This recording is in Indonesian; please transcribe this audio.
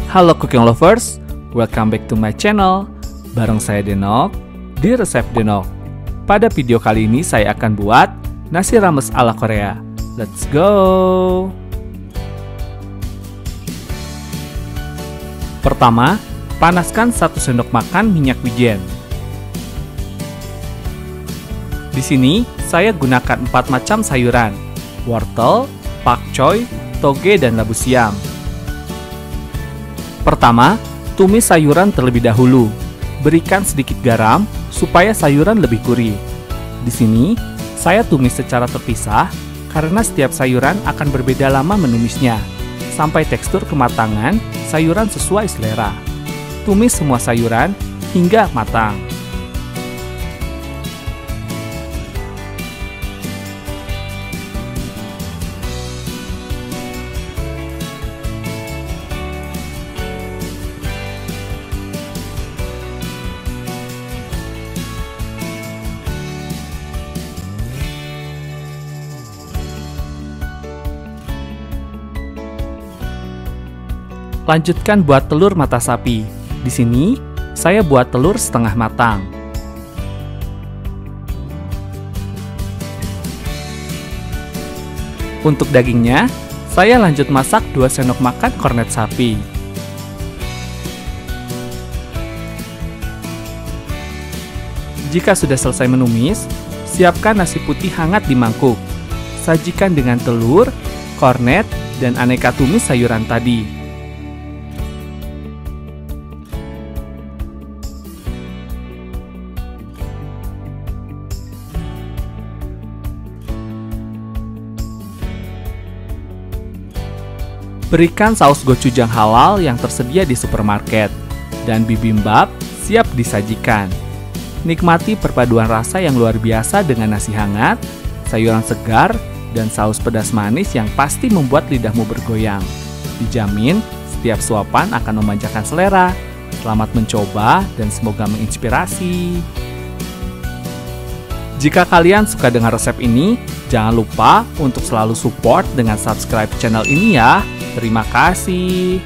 Halo cooking lovers, welcome back to my channel. Bareng saya Denok, di Resep Denok. Pada video kali ini saya akan buat nasi rames ala Korea. Let's go! Pertama, panaskan 1 sendok makan minyak wijen. Di sini, saya gunakan 4 macam sayuran, wortel, pakcoy, toge, dan labu siam. Pertama, tumis sayuran terlebih dahulu. Berikan sedikit garam supaya sayuran lebih gurih. Di sini, saya tumis secara terpisah karena setiap sayuran akan berbeda lama menumisnya, sampai tekstur kematangan sayuran sesuai selera. Tumis semua sayuran hingga matang. Lanjutkan buat telur mata sapi. Di sini, saya buat telur setengah matang. Untuk dagingnya, saya lanjut masak 2 sendok makan kornet sapi. Jika sudah selesai menumis, siapkan nasi putih hangat di mangkuk. Sajikan dengan telur, kornet, dan aneka tumis sayuran tadi. Berikan saus gochujang halal yang tersedia di supermarket, dan bibimbap siap disajikan. Nikmati perpaduan rasa yang luar biasa dengan nasi hangat, sayuran segar, dan saus pedas manis yang pasti membuat lidahmu bergoyang. Dijamin, setiap suapan akan memanjakan selera. Selamat mencoba dan semoga menginspirasi. Jika kalian suka dengan resep ini, jangan lupa untuk selalu support dengan subscribe channel ini ya. Terima kasih.